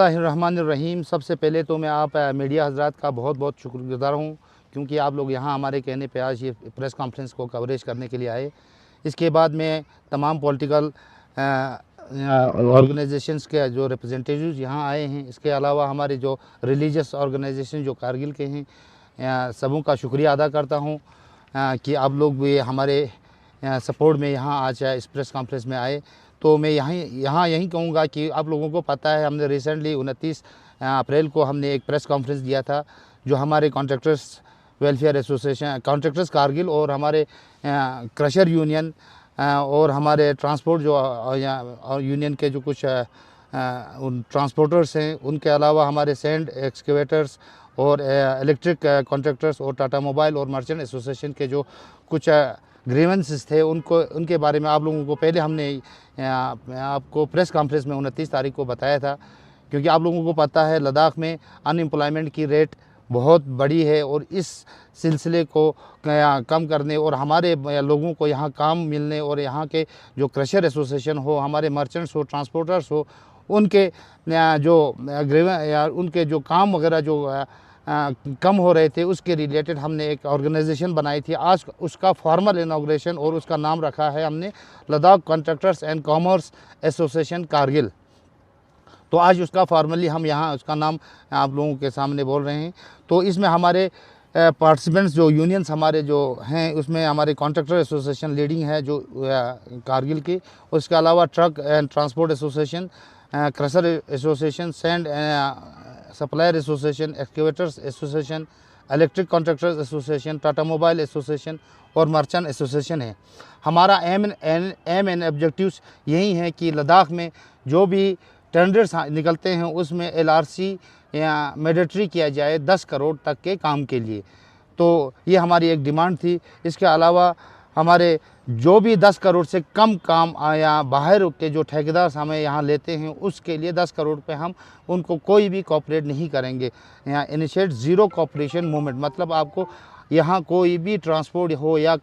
रहमानिर्रहीम। सबसे पहले तो मैं आप मीडिया हजरात का बहुत बहुत शुक्रगुज़ार हूँ, क्योंकि आप लोग यहाँ हमारे कहने पे आज ये प्रेस कॉन्फ्रेंस को कवरेज करने के लिए आए। इसके बाद में तमाम पॉलिटिकल ऑर्गेनाइजेशंस के जो रिप्रेजेंटेटिव्स यहाँ आए हैं, इसके अलावा हमारे जो रिलीजियस ऑर्गेनाइजेशन जो कारगिल के हैं, सबों का शुक्रिया अदा करता हूँ कि आप लोग भी हमारे सपोर्ट में यहाँ आज इस प्रेस कॉन्फ्रेंस में आए। तो मैं यही कहूँगा कि आप लोगों को पता है, हमने रिसेंटली 29 अप्रैल को हमने एक प्रेस कॉन्फ्रेंस दिया था, जो हमारे contractors welfare association, contractors Kargil और हमारे क्रशर यूनियन और हमारे ट्रांसपोर्ट जो यूनियन के जो कुछ उन ट्रांसपोर्टर्स हैं, उनके अलावा हमारे सैंड एक्सकेवेटर्स और इलेक्ट्रिक कॉन्ट्रैक्टर्स और टाटा मोबाइल और मर्चेंट एसोसिएशन के जो कुछ ग्रीवेंसेस थे, उनके बारे में आप लोगों को पहले हमने आपको प्रेस कॉन्फ्रेंस में 29 तारीख को बताया था। क्योंकि आप लोगों को पता है, लद्दाख में अनएम्प्लॉयमेंट की रेट बहुत बड़ी है और इस सिलसिले को कम करने और हमारे लोगों को यहाँ काम मिलने और यहाँ के जो क्रशर एसोसिएशन हो, हमारे मर्चेंट्स हो, ट्रांसपोर्टर्स हो, उनके उनके जो काम वगैरह जो कम हो रहे थे, उसके रिलेटेड हमने एक ऑर्गेनाइजेशन बनाई थी। आज उसका फॉर्मल इनॉग्रेशन और उसका नाम रखा है हमने Ladakh contractors and commerce association Kargil. तो आज उसका फॉर्मली हम यहाँ उसका नाम आप लोगों के सामने बोल रहे हैं। तो इसमें हमारे पार्टिसिपेंट्स जो यूनियंस हमारे जो हैं, उसमें हमारे कॉन्ट्रैक्टर एसोसिएशन लीडिंग है जो कारगिल की। उसके अलावा truck and transport association, crusher association, sand supplier association, excavators association, electric contractors association, Tata mobile association और मर्चेंट एसोसिएशन है। हमारा एम एंड ऑब्जेक्टिव्स यही है कि लद्दाख में जो भी टेंडर्स निकलते हैं, उसमें LRC या मैंडेटरी किया जाए 10 करोड़ तक के काम के लिए। तो ये हमारी एक डिमांड थी। इसके अलावा हमारे जो भी 10 करोड़ से कम काम या बाहर के जो ठेकेदार हमें यहाँ लेते हैं, उसके लिए 10 करोड़ पे हम उनको कोई भी कॉपरेट नहीं करेंगे। यहाँ इनिशिएट ज़ीरो कॉपरेशन मूवमेंट, मतलब आपको यहाँ कोई भी ट्रांसपोर्ट हो या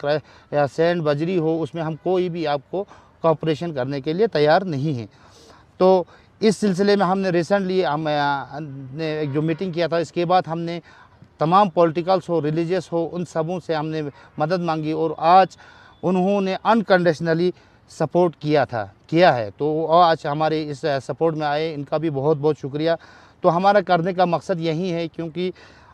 सैंड बजरी हो, उसमें हम कोई भी आपको कॉपरेशन करने के लिए तैयार नहीं हैं। तो इस सिलसिले में हमने रिसेंटली हमने एक जो मीटिंग किया था, इसके बाद हमने तमाम पॉलिटिकल्स हो, रिलीजियस हो, उन सबों से हमने मदद मांगी और आज उन्होंने अनकंडीशनली सपोर्ट किया है। तो आज हमारे इस सपोर्ट में आए, इनका भी बहुत बहुत शुक्रिया। तो हमारा करने का मकसद यही है, क्योंकि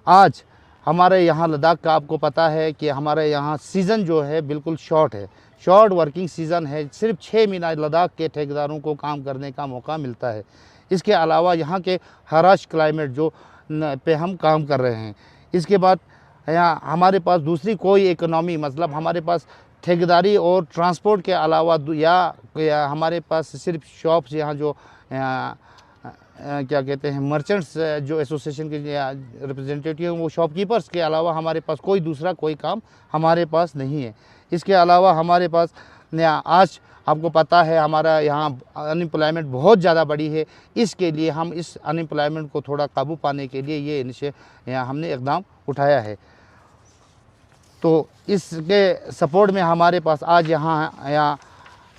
आज हमारे यहाँ लद्दाख का आपको पता है कि हमारे यहाँ सीज़न जो है बिल्कुल शॉर्ट वर्किंग सीज़न है। सिर्फ 6 महीना लद्दाख के ठेकेदारों को काम करने का मौका मिलता है। इसके अलावा यहाँ के हराश क्लाइमेट जो पे हम काम कर रहे हैं। इसके बाद यहाँ हमारे पास दूसरी कोई इकोनॉमी, मतलब हमारे पास ठेकेदारी और ट्रांसपोर्ट के अलावा या हमारे पास सिर्फ शॉप्स, यहाँ जो क्या कहते हैं मर्चेंट्स जो एसोसिएशन के रिप्रेजेंटेटिव हैं, वो शॉपकीपर्स के अलावा हमारे पास कोई दूसरा कोई काम हमारे पास नहीं है। इसके अलावा हमारे पास आज आपको पता है, हमारा यहाँ अनएम्प्लॉयमेंट बहुत ज़्यादा बढ़ी है। इसके लिए हम इस अनएम्प्लॉयमेंट को थोड़ा काबू पाने के लिए ये हमने इक़दाम उठाया है। तो इसके सपोर्ट में हमारे पास आज यहाँ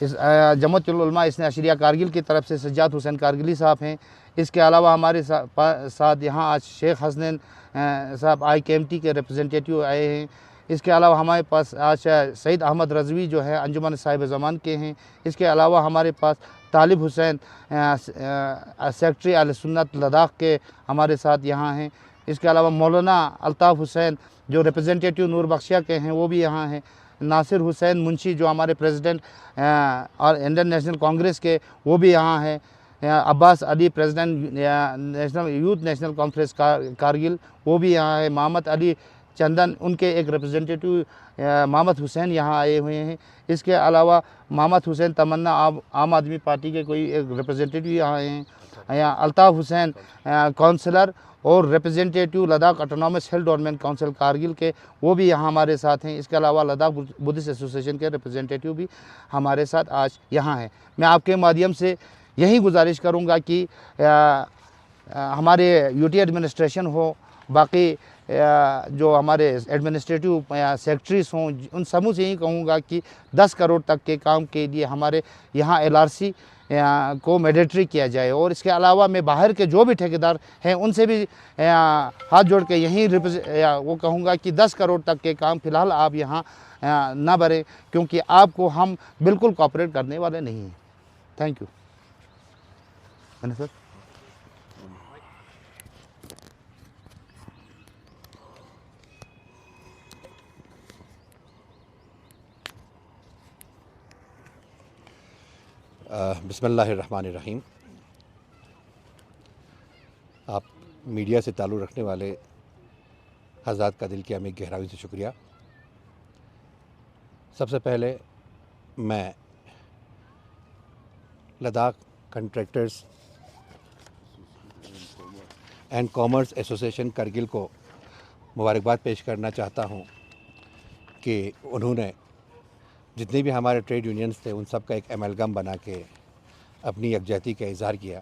इस जमाअतुल उलमा इस्ने अशरिया कारगिल की तरफ से सज्जाद हुसैन कारगिली साहब हैं। इसके अलावा हमारे साथ यहाँ आज शेख हसनैन साहब IKMT के रिप्रेजेंटेटिव आए हैं। इसके अलावा हमारे पास आज सईद अहमद रज़वी जो है अंजुमन साहिब ज़मान के हैं। इसके अलावा हमारे पास तालिब हुसैन सेक्रेटरी अहले सुन्नत लद्दाख के हमारे साथ यहाँ हैं। इसके अलावा मौलाना अल्ताफ़ हुसैन जो रिप्रेजेंटेटिव नूर बख्शिया के हैं, वो भी यहाँ हैं। नासिर हुसैन मुंशी जो हमारे प्रेसिडेंट और इंडियन नेशनल कांग्रेस के, वो भी यहाँ हैं। Abbas Ali president national conference Kargil, वो भी यहाँ है। मोहम्मद अली चंदन, उनके एक रिप्रेजेंटेटिव मोहम्मद हुसैन यहाँ आए हुए हैं। इसके अलावा मोहम्मद हुसैन तमन्ना आम आदमी पार्टी के कोई एक रिप्रेजेंटेटिव यहाँ आए हैं। यहाँ अल्ताफ़ हुसैन काउंसलर और रिप्रेजेंटेटिव लद्दाख ऑटोनॉमस हिल डेवलपमेंट काउंसिल कारगिल के, वो भी यहाँ हमारे साथ हैं। इसके अलावा लद्दाख बुद्धिस्ट एसोसिएशन के रिप्रेजेंटेटिव भी हमारे साथ आज यहाँ हैं। मैं आपके माध्यम से यही गुजारिश करूँगा कि हमारे UT एडमिनिस्ट्रेशन हो, बाकी जो हमारे एडमिनिस्ट्रेटिव सेक्रेटरीज हों, उन समूह से यही कहूँगा कि 10 करोड़ तक के काम के लिए हमारे यहाँ LRC को मैंडेटरी किया जाए। और इसके अलावा मैं बाहर के जो भी ठेकेदार हैं उनसे भी हाथ जोड़ के यहीं वो कहूँगा कि 10 करोड़ तक के काम फ़िलहाल आप यहाँ ना भरें, क्योंकि आपको हम बिल्कुल कोऑपरेट करने वाले नहीं हैं। Thank you. सर बिस्मिल्लाहिर्रहमानिर्रहीम। आप मीडिया से ताल्लुक़ रखने वाले हज़रात का दिल की हमें गहराई से शुक्रिया। सबसे पहले मैं Ladakh contractors and commerce association Kargil को मुबारकबाद पेश करना चाहता हूं कि उन्होंने जितने भी हमारे ट्रेड यूनियंस थे उन सब का एक एमलगम बना के अपनी यकजहती का इज़हार किया।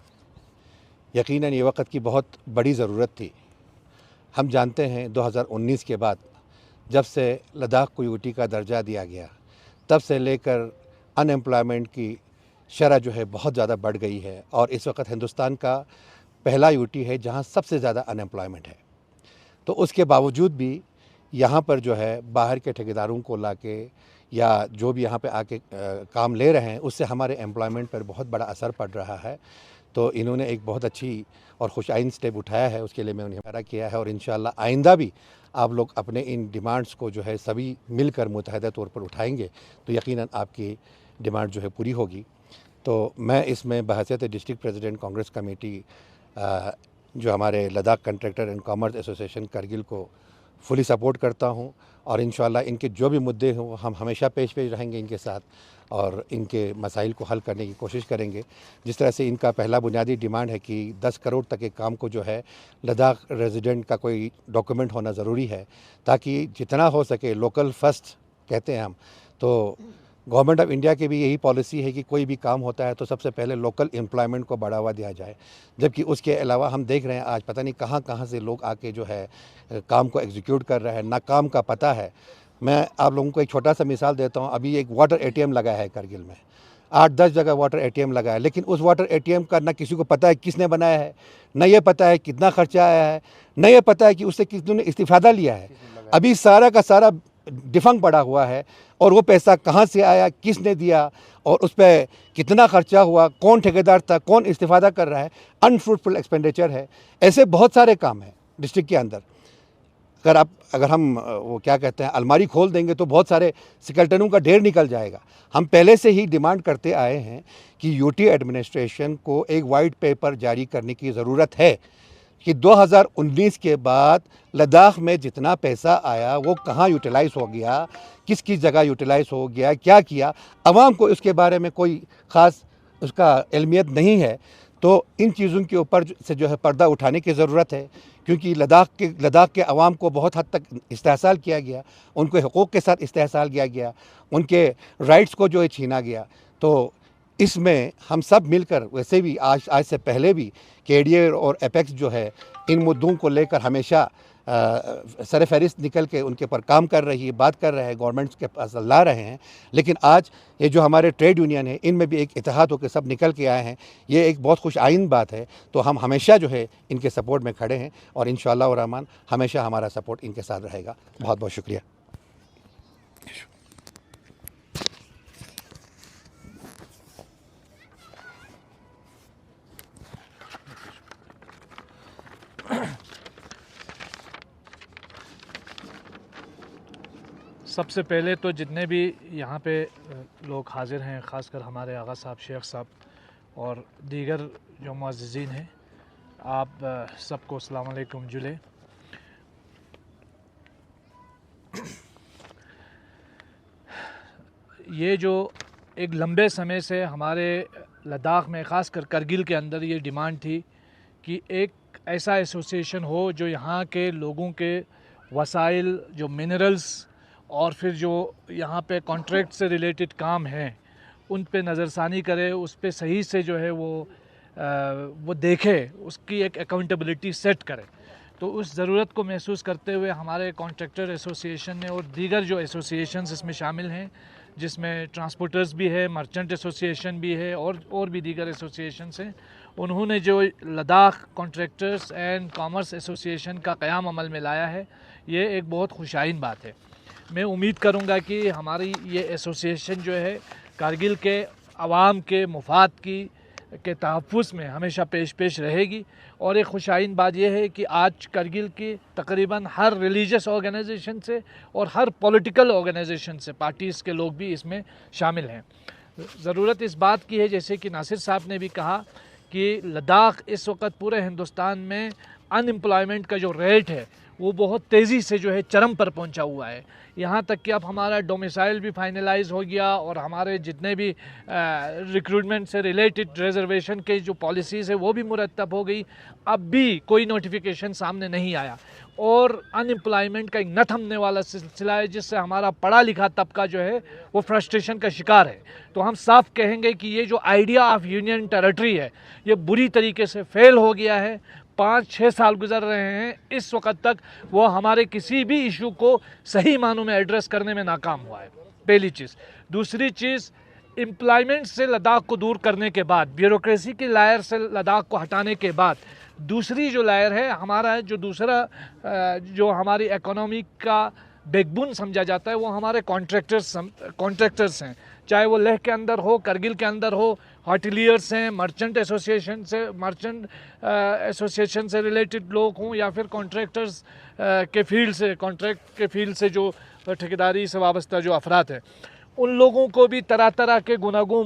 यकीनन ये वक्त की बहुत बड़ी ज़रूरत थी। हम जानते हैं 2019 के बाद जब से लद्दाख को यूटी का दर्जा दिया गया तब से लेकर अनएम्प्लॉयमेंट की शरह जो है बहुत ज़्यादा बढ़ गई है और इस वक्त हिंदुस्तान का पहला यूटी है जहां सबसे ज़्यादा अनएम्प्लॉयमेंट है। तो उसके बावजूद भी यहाँ पर जो है बाहर के ठेकेदारों को लाके या जो भी यहाँ पे आके काम ले रहे हैं उससे हमारे एम्प्लॉयमेंट पर बहुत बड़ा असर पड़ रहा है। तो इन्होंने एक बहुत अच्छी और खुशाइन स्टेप उठाया है, उसके लिए मैं उन्हें मुबारक किया है। और इंशाअल्लाह आइंदा भी आप लोग अपने इन डिमांड्स को जो है सभी मिलकर मुतहदा तौर पर उठाएंगे तो यकीनन आपकी डिमांड जो है पूरी होगी। तो मैं इसमें बहैसियत डिस्ट्रिक्ट प्रेसिडेंट कांग्रेस कमेटी जो हमारे Ladakh contractor and commerce association Kargil को फुली सपोर्ट करता हूं और इंशाअल्लाह इनके जो भी मुद्दे हों हम हमेशा पेश रहेंगे इनके साथ और इनके मसाइल को हल करने की कोशिश करेंगे। जिस तरह से इनका पहला बुनियादी डिमांड है कि 10 करोड़ तक के काम को जो है लद्दाख रेजिडेंट का कोई डॉक्यूमेंट होना ज़रूरी है ताकि जितना हो सके लोकल फर्स्ट कहते हैं हम। तो गवर्नमेंट ऑफ इंडिया की भी यही पॉलिसी है कि कोई भी काम होता है तो सबसे पहले लोकल एम्प्लॉयमेंट को बढ़ावा दिया जाए। जबकि उसके अलावा हम देख रहे हैं आज पता नहीं कहाँ कहाँ से लोग आके जो है काम को एग्जीक्यूट कर रहे हैं, ना काम का पता है। मैं आप लोगों को एक छोटा सा मिसाल देता हूँ। अभी एक वाटर एटीएम लगा है करगिल में, 8-10 जगह वाटर एटीएम लगा है, लेकिन उस वाटर एटीएम का ना किसी को पता है किसने बनाया है, न ये पता है कितना खर्चा आया है, न ये पता है कि उससे किसने इस्तीफादा लिया है। अभी सारा का सारा डिफंग पड़ा हुआ है और वो पैसा कहाँ से आया, किसने दिया और उस पर कितना खर्चा हुआ, कौन ठेकेदार था, कौन इस्तीफादा कर रहा है, अनफ्रूटफुल एक्सपेंडिचर है। ऐसे बहुत सारे काम हैं डिस्ट्रिक्ट के अंदर। अगर हम वो क्या कहते हैं अलमारी खोल देंगे तो बहुत सारे स्केलेटनों का ढेर निकल जाएगा। हम पहले से ही डिमांड करते आए हैं कि यूटी एडमिनिस्ट्रेशन को एक वाइट पेपर जारी करने की ज़रूरत है कि 2019 के बाद लद्दाख में जितना पैसा आया वो कहाँ यूटिलाइज़ हो गया, किसकी जगह यूटिलाइज़ हो गया, क्या किया, अवाम को इसके बारे में कोई ख़ास उसका इल्मियत नहीं है। तो इन चीज़ों के ऊपर से जो है पर्दा उठाने की ज़रूरत है, क्योंकि लद्दाख के अवाम को बहुत हद तक इस्तेहसाल किया गया, उनके हकूक़ के साथ इस्तेहसाल किया गया, उनके राइट्स को जो है छीना गया। तो इसमें हम सब मिलकर वैसे भी आज से पहले भी केडीए और एपेक्स जो है इन मुद्दों को लेकर हमेशा सर फहरिस्त निकल के उनके पर काम कर रही है, बात कर रहे हैं, गवर्नमेंट्स के पास ला रहे हैं। लेकिन आज ये जो हमारे ट्रेड यूनियन है इनमें भी एक इत्तेहाद होकर सब निकल के आए हैं, ये एक बहुत खुश आइन बात है। तो हम हमेशा जो है इनके सपोर्ट में खड़े हैं और इंशाअल्लाह रहमान हमेशा हमारा सपोर्ट इनके साथ रहेगा। बहुत बहुत शुक्रिया। सबसे पहले तो जितने भी यहाँ पे लोग हाज़िर हैं, ख़ासकर हमारे आगा साहब, शेख साहब और दीगर जो मुअज़्ज़िज़ीन हैं, आप सबको अस्सलाम वालेकुम जुले। ये जो एक लंबे समय से हमारे लद्दाख में ख़ासकर करगिल के अंदर ये डिमांड थी कि एक ऐसा एसोसिएशन हो जो यहाँ के लोगों के वसाइल, जो मिनरल्स और फिर जो यहाँ पे कॉन्ट्रैक्ट से रिलेटेड काम हैं उन पे नज़रसानी करे, उस पे सही से जो है वो देखे, उसकी एक अकाउंटेबिलिटी सेट करे। तो उस ज़रूरत को महसूस करते हुए हमारे कॉन्ट्रैक्टर एसोसिएशन ने और दीगर जो एसोसिएशंस इसमें शामिल हैं जिसमें ट्रांसपोर्टर्स भी है, मर्चेंट एसोसिएशन भी है और भी दीगर एसोसिएशंस हैं। उन्होंने जो Ladakh contractors and commerce association का क़याम अमल में लाया है, ये एक बहुत खुशाइन बात है। मैं उम्मीद करूँगा कि हमारी ये एसोसिएशन जो है कारगिल के अवाम के मुफाद के तहफ़्फ़ुज़ में हमेशा पेश रहेगी। और एक खुशाइन बात यह है कि आज कारगिल की तकरीबन हर रिलीजियस ऑर्गेनाइजेशन से और हर पॉलिटिकल ऑर्गेनाइजेशन से पार्टीज़ के लोग भी इसमें शामिल हैं। ज़रूरत इस बात की है, जैसे कि नासिर साहब ने भी कहा, कि लद्दाख इस वक्त पूरे हिंदुस्तान में अनएम्प्लॉयमेंट का जो रेट है वो बहुत तेज़ी से जो है चरम पर पहुंचा हुआ है। यहाँ तक कि अब हमारा डोमिसाइल भी फाइनलाइज हो गया और हमारे जितने भी रिक्रूटमेंट से रिलेटेड रिजर्वेशन के जो पॉलिसीज़ है वो भी मुरतब हो गई। अब भी कोई नोटिफिकेशन सामने नहीं आया और अनएम्प्लॉयमेंट का एक न थमने वाला सिलसिला है, जिससे हमारा पढ़ा लिखा तबका जो है वो फ्रस्ट्रेशन का शिकार है। तो हम साफ कहेंगे कि ये जो आइडिया ऑफ यूनियन टेरिटरी है ये बुरी तरीके से फेल हो गया है। 5-6 साल गुजर रहे हैं, इस वक्त तक वो हमारे किसी भी इशू को सही मानों में एड्रेस करने में नाकाम हुआ है, पहली चीज़। दूसरी चीज़, एम्प्लॉयमेंट से लद्दाख को दूर करने के बाद, ब्यूरोक्रेसी की लायर से लद्दाख को हटाने के बाद, दूसरी जो लायर है हमारा, जो दूसरा जो हमारी इकोनॉमी का बैकबोन समझा जाता है, वो हमारे कॉन्ट्रैक्टर्स हैं। चाहे वो लेह के अंदर हो, करगिल के अंदर हो, हॉटेलियर्स हैं, मर्चेंट एसोसिएशन से रिलेटेड लोग हों, या फिर कॉन्ट्रैक्टर्स के फील्ड से जो ठेकेदारी से वाबस्ता जो अफराद हैं, उन लोगों को भी तरह तरह के गुनागों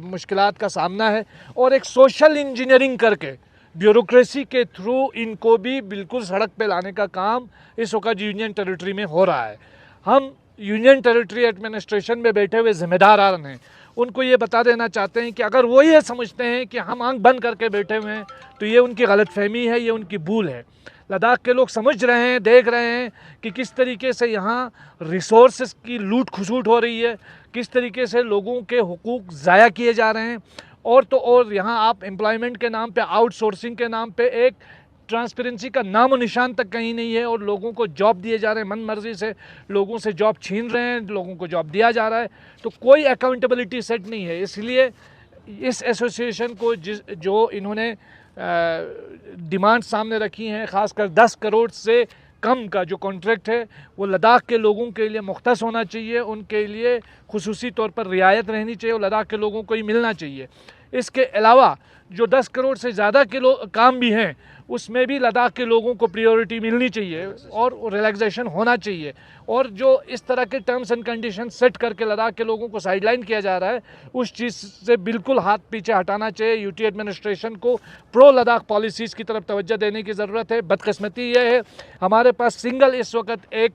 मुश्किलात का सामना है। और एक सोशल इंजीनियरिंग करके ब्यूरोक्रेसी के थ्रू इनको भी बिल्कुल सड़क पे लाने का काम इस वक्त यूनियन टेरिटरी में हो रहा है। हम यूनियन टेरिटरी एडमिनिस्ट्रेशन में बैठे हुए ज़िम्मेदार हैं, उनको ये बता देना चाहते हैं कि अगर वो ये समझते हैं कि हम आंख बंद करके बैठे हुए हैं तो ये उनकी गलतफहमी है, ये उनकी भूल है। लद्दाख के लोग समझ रहे हैं, देख रहे हैं कि किस तरीके से यहाँ रिसोर्सेज की लूट खसूट हो रही है, किस तरीके से लोगों के हुकूक ज़ाया किए जा रहे हैं। और तो और यहाँ आप एम्प्लॉयमेंट के नाम पे, आउटसोर्सिंग के नाम पे एक ट्रांसपेरेंसी का नामो निशान तक कहीं नहीं है, और लोगों को जॉब दिए जा रहे हैं, मन मर्जी से लोगों से जॉब छीन रहे हैं, लोगों को जॉब दिया जा रहा है, तो कोई अकाउंटेबिलिटी सेट नहीं है। इसलिए इस एसोसिएशन को जो इन्होंने डिमांड सामने रखी हैं, ख़ासकर 10 करोड़ से कम का जो कॉन्ट्रैक्ट है वो लद्दाख के लोगों के लिए मुख्तस होना चाहिए, उनके लिए खुसूसी तौर पर रियायत रहनी चाहिए और लद्दाख के लोगों को ही मिलना चाहिए। इसके अलावा जो 10 करोड़ से ज़्यादा के काम भी हैं उसमें भी लद्दाख के लोगों को प्रायोरिटी मिलनी चाहिए और रिलैक्सेशन होना चाहिए। और जो इस तरह के टर्म्स एंड कंडीशन सेट करके लद्दाख के लोगों को साइडलाइन किया जा रहा है, उस चीज़ से बिल्कुल हाथ पीछे हटाना चाहिए। यूटी एडमिनिस्ट्रेशन को प्रो लद्दाख पॉलिसीज़ की तरफ तवज्जो देने की ज़रूरत है। बदकिस्मती यह है हमारे पास सिंगल इस वक्त एक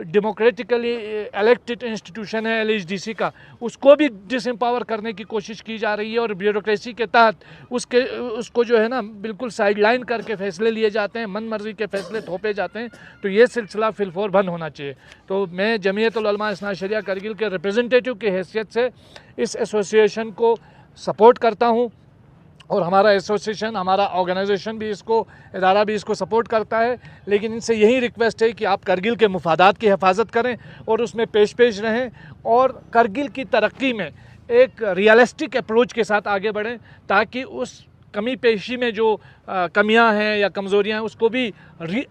डेमोक्रेटिकली इलेक्टेड इंस्टीट्यूशन है LHDC का, उसको भी डिसएम्पावर करने की कोशिश की जा रही है और ब्यूरोक्रेसी के तहत उसको जो है ना बिल्कुल साइडलाइन करके फैसले लिए जाते हैं, मन मर्जी के फैसले थोपे जाते हैं। तो ये सिलसिला फिलफोर बंद होना चाहिए। तो मैं जमीयतुल उलमा इस्ना शरिया करगिल के रिप्रेजेंटेटिव की हैसियत से इस एसोसिएशन को सपोर्ट करता हूँ और हमारा एसोसिएशन, हमारा ऑर्गेनाइजेशन भी इसको, इदारा भी इसको सपोर्ट करता है। लेकिन इनसे यही रिक्वेस्ट है कि आप करगिल के मुफादात की हिफाजत करें और उसमें पेश रहें और करगिल की तरक्की में एक रियलिस्टिक अप्रोच के साथ आगे बढ़ें, ताकि उस कमी पेशी में जो कमियां हैं या कमज़ोरियां हैं उसको भी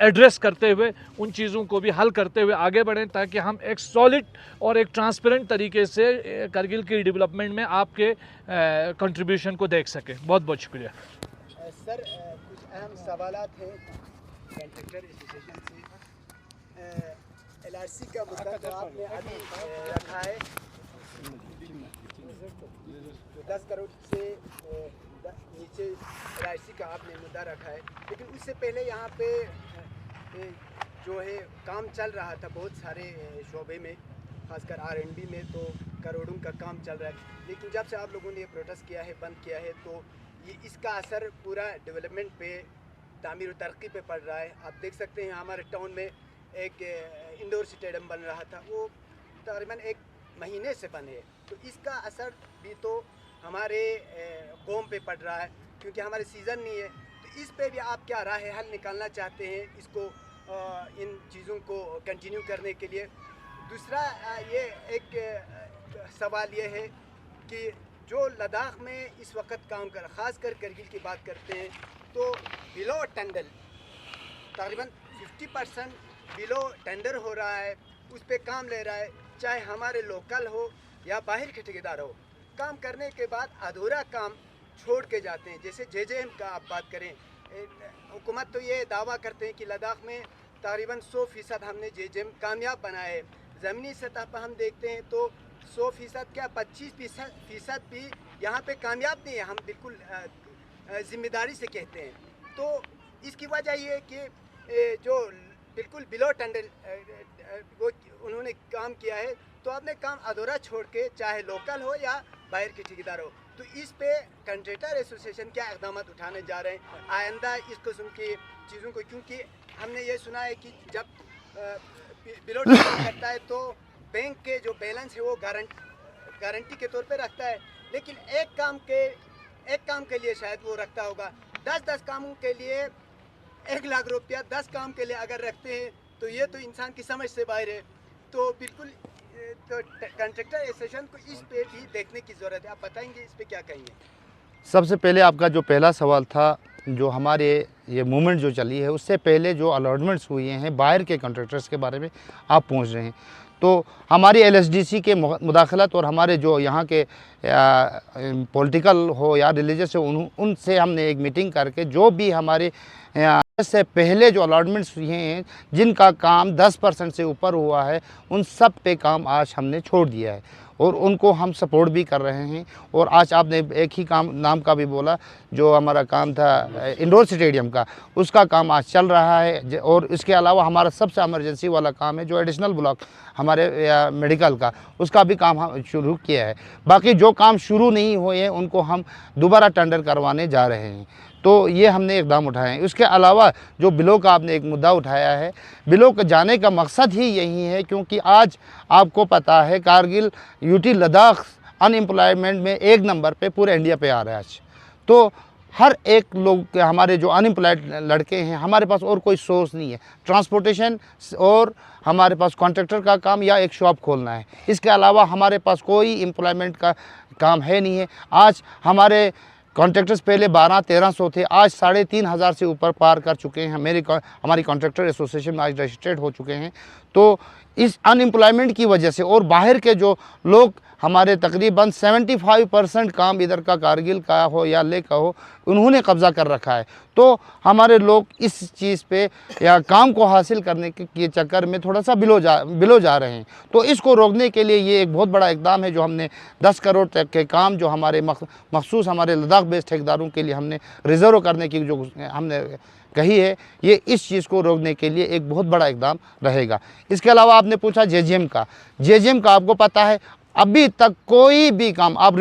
एड्रेस करते हुए, उन चीज़ों को भी हल करते हुए आगे बढ़ें, ताकि हम एक सॉलिड और एक ट्रांसपेरेंट तरीके से करगिल की डेवलपमेंट में आपके कंट्रीब्यूशन को देख सकें। बहुत बहुत शुक्रिया सर। कुछ अहम सवालात हैं कॉन्ट्रैक्टर एसोसिएशन से। LRC का मुद्दा तो आपने अभी रखा है, 10 करोड़ से नीचे LRC का आपने मुद्दा रखा है। लेकिन उससे पहले यहाँ पे जो है काम चल रहा था बहुत सारे शोबे में, खासकर R&D में तो करोड़ों का काम चल रहा है। लेकिन जब से आप लोगों ने ये प्रोटेस्ट किया है, बंद किया है, तो ये इसका असर पूरा डेवलपमेंट पे, तामीर और तरक्की पे पड़ रहा है। आप देख सकते हैं हमारे टाउन में एक इंडोर स्टेडियम बन रहा था, वो तकरीबन 1 महीने से बंद है। तो इसका असर भी तो हमारे कौम पे पड़ रहा है, क्योंकि हमारे सीज़न नहीं है। तो इस पे भी आप क्या राह हल निकालना चाहते हैं इसको, इन चीज़ों को कंटिन्यू करने के लिए? दूसरा ये एक सवाल ये है कि जो लद्दाख में इस वक्त काम कर, ख़ासकर करगिल की बात करते हैं, तो बिलो टेंडर तकरीबन 50% बिलो टेंडर हो रहा है, उस पर काम ले रहा है, चाहे हमारे लोकल हो या बाहर के ठेकेदार हो। काम करने के बाद अधूरा काम छोड़ के जाते हैं। जैसे जेजेएम का आप बात करें, हुकूमत तो ये दावा करते हैं कि लद्दाख में तकरीबन 100% हमने जेजेएम कामयाब बनाया है। ज़मीनी सतह पर हम देखते हैं तो 100% क्या 25% भी यहाँ पे कामयाब नहीं है। हम बिल्कुल ज़िम्मेदारी से कहते हैं। तो इसकी वजह ये है कि जो बिल्कुल बिलो टेंडर वो उन्होंने काम किया है, तो आपने काम अधूरा छोड़ के, चाहे लोकल हो या बाहर के ठेकेदार हो। तो इस पे कंट्रेक्टर एसोसिएशन क्या इकदाम उठाने जा रहे हैं आइंदा इस किस्म की चीज़ों को? क्योंकि हमने ये सुना है कि जब बिलो टेंडर करता है तो बैंक के जो बैलेंस है वो गारंटी के तौर पे रखता है, लेकिन एक काम के लिए शायद वो रखता होगा। 10 कामों के लिए 1 लाख रुपया 10 काम के लिए अगर रखते हैं तो ये तो इंसान की समझ से बाहर है। तो बिल्कुल तो कंट्रेक्टर एसोसिएशन को इस पे भी देखने की ज़रूरत है। आप बताएंगे इस पे क्या कहेंगे? सबसे पहले आपका जो पहला सवाल था, जो हमारे ये मूवमेंट जो चली है उससे पहले जो अलॉटमेंट्स हुए हैं बाहर के कॉन्ट्रैक्टर्स के बारे में आप पूछ रहे हैं, तो हमारी एलएसडीसी के मुदाखलत और हमारे जो यहाँ के पॉलिटिकल हो या रिलीजियस हो, उनसे हमने एक मीटिंग करके जो भी हमारे से पहले जो अलॉटमेंट्स हुए हैं जिनका काम 10% से ऊपर हुआ है, उन सब पे काम आज हमने छोड़ दिया है और उनको हम सपोर्ट भी कर रहे हैं। और आज आपने एक ही काम नाम का भी बोला, जो हमारा काम था इंडोर स्टेडियम का, उसका काम आज चल रहा है। और इसके अलावा हमारा सबसे इमरजेंसी वाला काम है जो एडिशनल ब्लॉक हमारे मेडिकल का, उसका भी काम हम शुरू किया है। बाकी जो काम शुरू नहीं हुए हैं उनको हम दोबारा टेंडर करवाने जा रहे हैं। तो ये हमने इकदाम उठाए हैं। उसके अलावा जो बिलो का आपने एक मुद्दा उठाया है, बिलो का जाने का मकसद ही यही है क्योंकि आज आपको पता है कारगिल यूटी लद्दाख अनएम्प्लॉयमेंट में 1 नंबर पे पूरे इंडिया पे आ रहा है आज। तो हर एक लोग हमारे जो अनएम्प्लॉयड लड़के हैं, हमारे पास और कोई सोर्स नहीं है, ट्रांसपोर्टेशन और हमारे पास कॉन्ट्रैक्टर का काम या एक शॉप खोलना है। इसके अलावा हमारे पास कोई एम्प्लॉयमेंट का काम है नहीं है। आज हमारे कॉन्ट्रैक्टर्स पहले 1200-1300 थे, आज 3500 से ऊपर पार कर चुके हैं। हमारी कॉन्ट्रैक्टर एसोसिएशन में आज रजिस्टर्ड हो चुके हैं। तो इस अनएम्प्लॉयमेंट की वजह से और बाहर के जो लोग, हमारे तकरीबन 75% काम इधर का कारगिल का हो या ले का हो, उन्होंने कब्ज़ा कर रखा है। तो हमारे लोग इस चीज़ पे या काम को हासिल करने के चक्कर में थोड़ा सा बिलो जा रहे हैं। तो इसको रोकने के लिए ये एक बहुत बड़ा इकदाम है जो हमने 10 करोड़ तक के काम जो हमारे मखसूस हमारे लद्दाख बेस्ड ठेकेदारों के लिए हमने रिज़र्व करने की जो हमने कही है, ये इस चीज़ को रोकने के लिए एक बहुत बड़ा इकदाम रहेगा। इसके अलावा आपने पूछा जेजेएम का आपको पता है अभी तक कोई भी काम, आप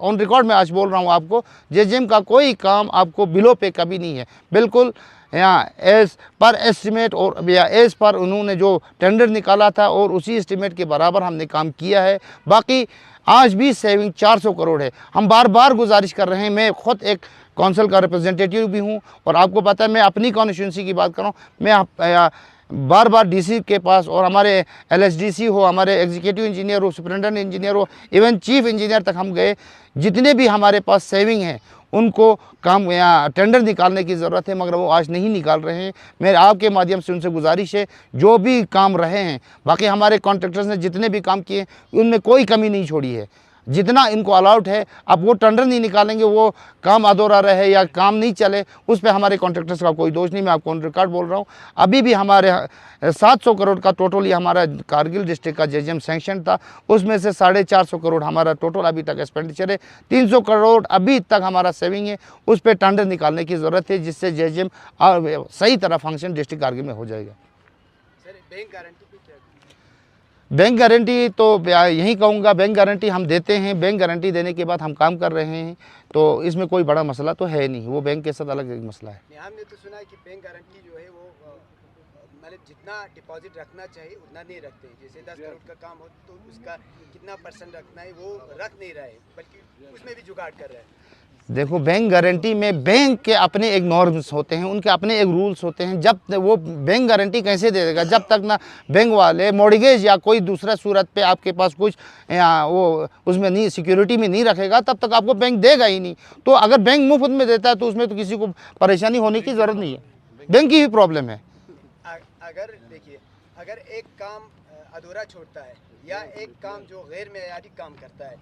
ऑन रिकॉर्ड में आज बोल रहा हूँ आपको, जेजेएम का कोई काम आपको बिलो पे कभी नहीं है। बिल्कुल यहाँ एज पर एस्टिमेट और या एज पर उन्होंने जो टेंडर निकाला था और उसी एस्टिमेट के बराबर हमने काम किया है। बाकी आज भी सेविंग 400 करोड़ है। हम बार बार गुजारिश कर रहे हैं, मैं ख़ुद एक कौंसिल का रिप्रेजेंटेटिव भी हूँ और आपको पता है मैं अपनी कॉन्स्टिट्यूंसी की बात कर रहा हूँ। मैं बार बार डीसी के पास और हमारे एलएसडीसी हो, हमारे एग्जीक्यूटिव इंजीनियर हो, सुपरिटेंडेंट इंजीनियर हो, इवन चीफ इंजीनियर तक हम गए। जितने भी हमारे पास सेविंग हैं उनको काम या टेंडर निकालने की ज़रूरत है, मगर वो आज नहीं निकाल रहे हैं। मेरे आपके माध्यम से उनसे गुजारिश है, जो भी काम रहे हैं, बाकी हमारे कॉन्ट्रैक्टर्स ने जितने भी काम किए उनमें कोई कमी नहीं छोड़ी है। जितना इनको अलाउड है, अब वो टेंडर नहीं निकालेंगे, वो काम अधूरा रहे या काम नहीं चले, उस पर हमारे कॉन्ट्रैक्टर्स का कोई दोष नहीं। मैं आपको ऑन रिकॉर्ड बोल रहा हूँ, अभी भी हमारे 700 करोड़ का टोटल ये हमारा कारगिल डिस्ट्रिक्ट का जेजेएम सैंक्शन था, उसमें से 450 करोड़ हमारा टोटल अभी तक एक्सपेंडिचर है। 300 करोड़ अभी तक हमारा सेविंग है, उस पर टेंडर निकालने की ज़रूरत है, जिससे जेजेएम सही तरह फंक्शन डिस्ट्रिक्ट कारगिल में हो जाएगा। सर बैंक गारंटी क्या? बैंक गारंटी तो यही कहूँगा, बैंक गारंटी हम देते हैं। बैंक गारंटी देने के बाद हम काम कर रहे हैं, तो इसमें कोई बड़ा मसला तो है नहीं, वो बैंक के साथ अलग एक मसला है। हमने तो सुना है कि बैंक गारंटी जो है वो मतलब जितना डिपॉजिट रखना चाहिए उतना नहीं रखते हैं। जैसे 10 करोड़ का काम हो तो उसका कितना % रखना है वो रख नहीं रहे, बल्कि उसमें भी जुगाड़ कर रहे हैं। देखो, बैंक गारंटी में बैंक के अपने एक नॉर्म्स होते हैं, उनके अपने एक रूल्स होते हैं। जब वो बैंक गारंटी कैसे दे देगा जब तक ना बैंक वाले मॉर्गेज या कोई दूसरा सूरत पे आपके पास कुछ वो उसमें नहीं, सिक्योरिटी में नहीं रखेगा, तब तक आपको बैंक देगा ही नहीं। तो अगर बैंक मुफ्त में देता है तो उसमें तो किसी को परेशानी होने की ज़रूरत नहीं है, बैंक की ही प्रॉब्लम है। अगर देखिए, अगर एक काम अधूरा छोड़ता है या एक काम जो गैर मेयारी काम करता है,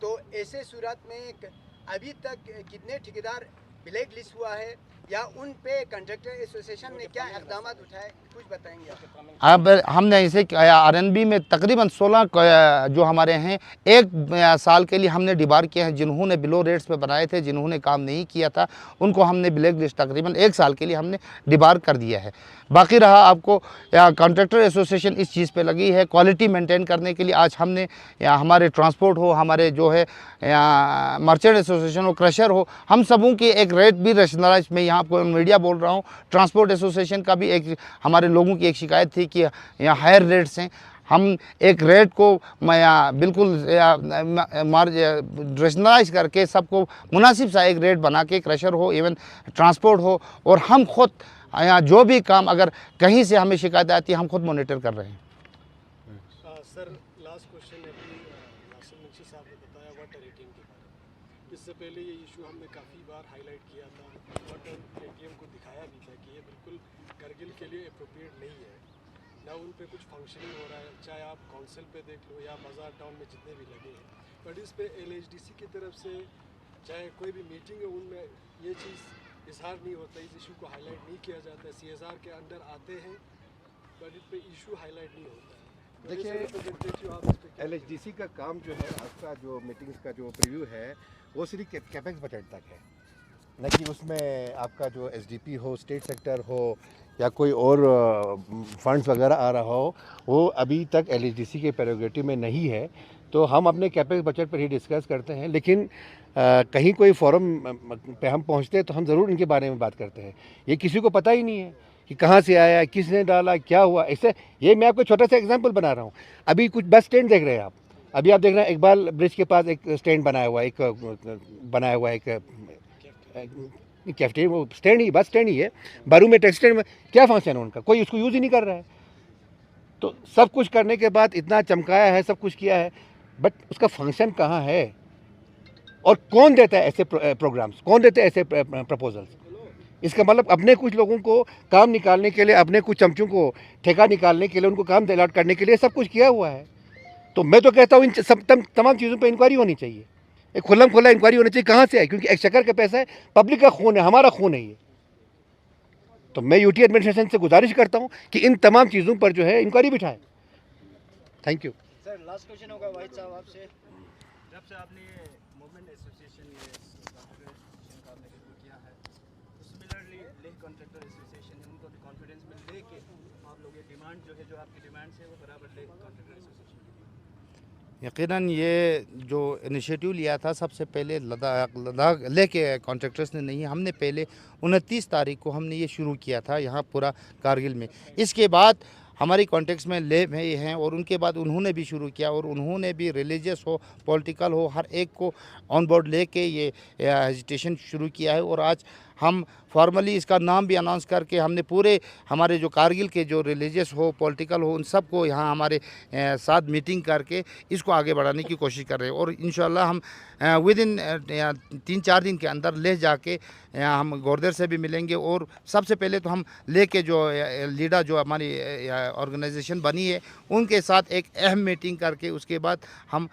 तो ऐसे सूरत में अभी तक कितने ठेकेदार ब्लैक लिस्ट हुआ है या उन पे कॉन्ट्रैक्टर एसोसिएशन ने क्या इक़दाम उठाए, कुछ बताएंगे आप? अब हमने इसे आरएनबी में तकरीबन 16 जो हमारे हैं 1 साल के लिए हमने डिबार किए हैं। जिन्होंने बिलो रेट्स पे बनाए थे, जिन्होंने काम नहीं किया था, उनको हमने ब्लैक लिस्ट तकरीबन 1 साल के लिए हमने डिबार कर दिया है। बाकी रहा आपको कॉन्ट्रैक्टर एसोसिएशन इस चीज़ पे लगी है क्वालिटी मेंटेन करने के लिए। आज हमने हमारे ट्रांसपोर्ट हो, हमारे जो है मर्चेंट एसोसिएशन हो, क्रशर हो, हम सबों की एक रेट भी रैशनलाइज में यहाँ आपको मीडिया बोल रहा हूँ। ट्रांसपोर्ट एसोसिएशन का भी एक हमारे लोगों की एक शिकायत थी कि यहाँ हायर रेट्स हैं। हम एक रेट को बिल्कुल रैशनलाइज करके सबको मुनासिब सा एक रेट बना के, क्रशर हो, इवन ट्रांसपोर्ट हो, और हम खुद यहाँ जो भी काम अगर कहीं से हमें शिकायत आती है हम खुद मॉनिटर कर रहे हैं। सर, लास्ट क्वेश्चन है कि नासिर मुंशी साहब ने बताया वाटर रेटिंग के बारे में। इससे पहले ये इशू हमने काफ़ी बार हाईलाइट किया था, वाटर एटीएम को दिखाया भी था कि ये बिल्कुल करगिल के लिए अप्रोप्रिएट नहीं है, ना उन पे कुछ फंक्शनिंग हो रहा है, चाहे आप काउंसिल पे देख लो या बाजार टाउन में जितने भी लगे हैं। बट इस पर LHDC की तरफ से चाहे कोई भी मीटिंग है उनमें ये चीज़ इजहार नहीं होता, इस इशू को हाईलाइट नहीं किया जाता है। CSR के अंडर आते हैं बट इस पे इशू हाईलाइट नहीं होता है। देखिए, LHDC का काम जो है, आपका जो मीटिंग्स का जो प्रीव्यू है वो सिर्फ कैपेक्स बजट तक है, न कि उसमें आपका जो SDP हो, स्टेट सेक्टर हो या कोई और फंड्स वगैरह आ रहा हो, वो अभी तक LHDC के प्रेरोगेटिव में नहीं है। तो हम अपने कैपेक्स बजट पर ही डिस्कस करते हैं, लेकिन कहीं कोई फोरम पे हम पहुंचते हैं तो हम ज़रूर इनके बारे में बात करते हैं। ये किसी को पता ही नहीं है कि कहाँ से आया, किसने डाला, क्या हुआ। ऐसे ये मैं आपको छोटा सा एग्जांपल बना रहा हूँ। अभी कुछ बस स्टैंड देख रहे हैं आप, अभी आप देख रहे हैं इकबाल ब्रिज के पास एक स्टैंड बनाया हुआ है, एक कैफेटेरिया, वो स्टैंड ही, बस स्टैंड ही है। बारू में टैक्सी स्टैंड में क्या फंक्शन है उनका, कोई उसको यूज़ ही नहीं कर रहा है। तो सब कुछ करने के बाद इतना चमकाया है, सब कुछ किया है, बट उसका फंक्शन कहाँ है और कौन देता है ऐसे प्रोग्राम्स, कौन देते हैं ऐसे प्रपोजल्स? इसका मतलब अपने कुछ लोगों को काम निकालने के लिए, अपने कुछ चमचों को ठेका निकालने के लिए, उनको काम अलॉट करने के लिए सब कुछ किया हुआ है। तो मैं तो कहता हूँ इन सब तमाम चीज़ों पे इंक्वायरी होनी चाहिए, एक खुल्लम खुल्ला इंक्वायरी होनी चाहिए कहाँ से है, क्योंकि एक्सचेकर का पैसा है, पब्लिक का खून है, हमारा खून है ये। तो मैं UT एडमिनिस्ट्रेशन से गुजारिश करता हूँ कि इन तमाम चीज़ों पर जो है इंक्वायरी बिठाएं। Thank you sir, last question होगा वाहिद साहब आपसे। जब से आपने मूवमेंट एसोसिएशन का आपने शुरू किया है, तो सिमिलरली लेह कॉन्ट्रैक्टर एसोसिएशन है, उनको भी कॉन्फिडेंस में लेके आप लोग ये डिमांड जो है, जो आपकी डिमांड्स है, वो बराबर लेह कॉन्ट्रैक्टर एसोसिएशन की। यकीनन ये जो इनिशिएटिव लिया था सबसे पहले लद्दाख लेह के कॉन्ट्रैक्टर्स ने नहीं, हमने पहले 29 तारीख को हमने ये शुरू किया था यहाँ पूरा कारगिल में। इसके बाद हमारी कॉन्टेक्स्ट में लेह में ये हैं और उनके बाद उन्होंने भी शुरू किया और उन्होंने भी रिलीजियस हो, पॉलिटिकल हो, हर एक को ऑन बोर्ड लेके ये एजिटेशन शुरू किया है। और आज हम फॉर्मली इसका नाम भी अनाउंस करके हमने पूरे हमारे जो कारगिल के जो रिलीजियस हो, पॉलिटिकल हो, उन सब को यहाँ हमारे साथ मीटिंग करके इसको आगे बढ़ाने की कोशिश कर रहे हैं। और इंशाल्लाह हम विद इन 3-4 दिन के अंदर ले जाके हम गोरदेर से भी मिलेंगे। और सबसे पहले तो हम ले के जो लीडर जो हमारी ऑर्गेनाइजेशन बनी है उनके साथ एक अहम मीटिंग करके उसके बाद हम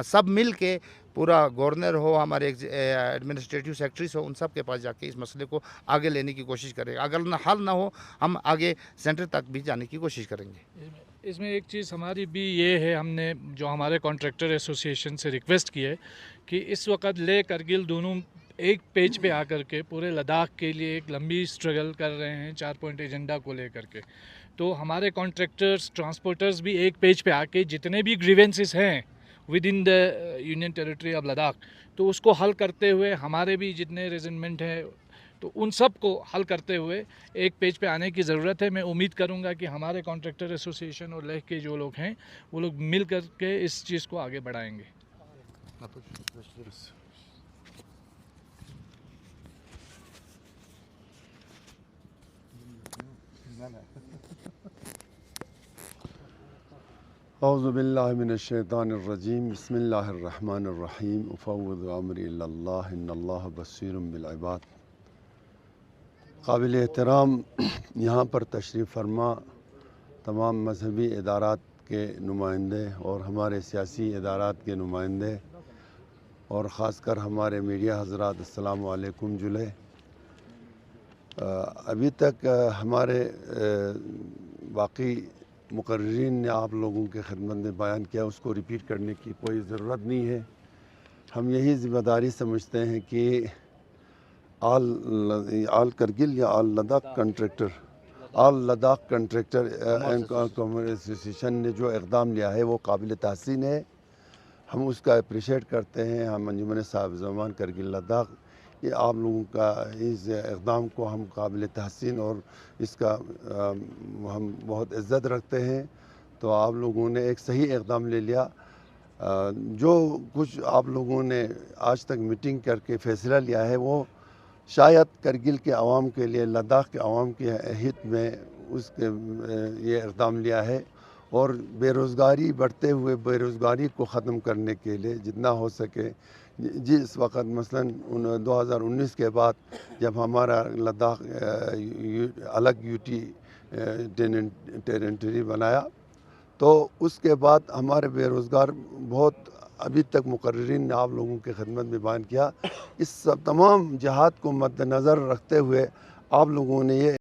सब मिल के पूरा गवर्नर हो, हमारे एडमिनिस्ट्रेटिव सेक्रेटरीज हो, उन सब के पास जाके इस मसले को आगे लेने की कोशिश करेंगे। अगर हल ना हो हम आगे सेंटर तक भी जाने की कोशिश करेंगे। इसमें एक चीज़ हमारी भी ये है, हमने जो हमारे कॉन्ट्रैक्टर एसोसिएशन से रिक्वेस्ट की है कि इस वक्त लेह करगिल दोनों एक पेज पे आकर के पूरे लद्दाख के लिए एक लंबी स्ट्रगल कर रहे हैं 4 पॉइंट एजेंडा को लेकर के। तो हमारे कॉन्ट्रैक्टर्स, ट्रांसपोर्टर्स भी एक पेज पे आके जितने भी ग्रीवेंसेस हैं with in the union territory of Ladakh, तो उसको हल करते हुए हमारे भी जितने रेजिमेंट हैं तो उन सब को हल करते हुए एक पेज पे आने की ज़रूरत है। मैं उम्मीद करूंगा कि हमारे कॉन्ट्रैक्टर एसोसिएशन और लेह के जो लोग हैं वो लोग मिल करके इस चीज़ को आगे बढ़ाएंगे। औज़ुबिल्लाहिमिनश्शैतानिर्रजीम बिस्मिल्लाहिर्रहमानिर्रहीम उफ़व्विज़ु अम्री इलल्लाह इन्नल्लाह बसीरुम बिल इबाद। काबिल एहतराम यहाँ पर तशरीफ़ फरमा तमाम मजहबी इदारात के नुमाइंदे और हमारे सियासी इदारात के नुमाइंदे और ख़ासकर हमारे मीडिया हज़रात, अस्सलामु अलैकुम जुले। अभी तक हमारे बाकी मुक़र्रिरीन ने आप लोगों के खिदमत में बयान किया, उसको रिपीट करने की कोई ज़रूरत नहीं है। हम यही ज़िम्मेदारी समझते हैं कि आल करगिल या all Ladakh contractor and commerce association ने जो इक़दाम लिया है वो काबिल तहसीन है। हम उसका अप्रिशिएट करते हैं। हम अंजुमन साहिब ज़मान करगिल लद्दाख ये आप लोगों का इस इक़दाम को हम काबिल तहसीन और इसका हम बहुत इज़्ज़त रखते हैं। तो आप लोगों ने एक सही इक़दाम ले लिया। जो कुछ आप लोगों ने आज तक मीटिंग करके फ़ैसला लिया है वो शायद करगिल के आवाम के लिए, लद्दाख के आवाम के हित में उसके ये इक़दाम लिया है और बेरोज़गारी, बढ़ते हुए बेरोज़गारी को ख़त्म करने के लिए जितना हो सके, जिस वक़्त मसलन 2019 के बाद जब हमारा लद्दाख अलग यूटी टेरेटरी बनाया तो उसके बाद हमारे बेरोज़गार बहुत अभी तक मुक़र्रिरीन ने आप लोगों के खिदमत में बयान किया। इस सब तमाम जहात को मद्देनज़र रखते हुए आप लोगों ने ये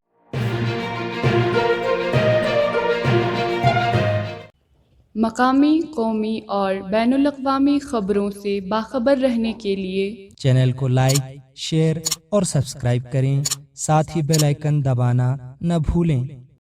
मकामी, कौमी और बैनुल-अक़वामी ख़बरों से बाखबर रहने के लिए चैनल को लाइक, शेयर और सब्सक्राइब करें। साथ ही बेल आइकन दबाना न भूलें।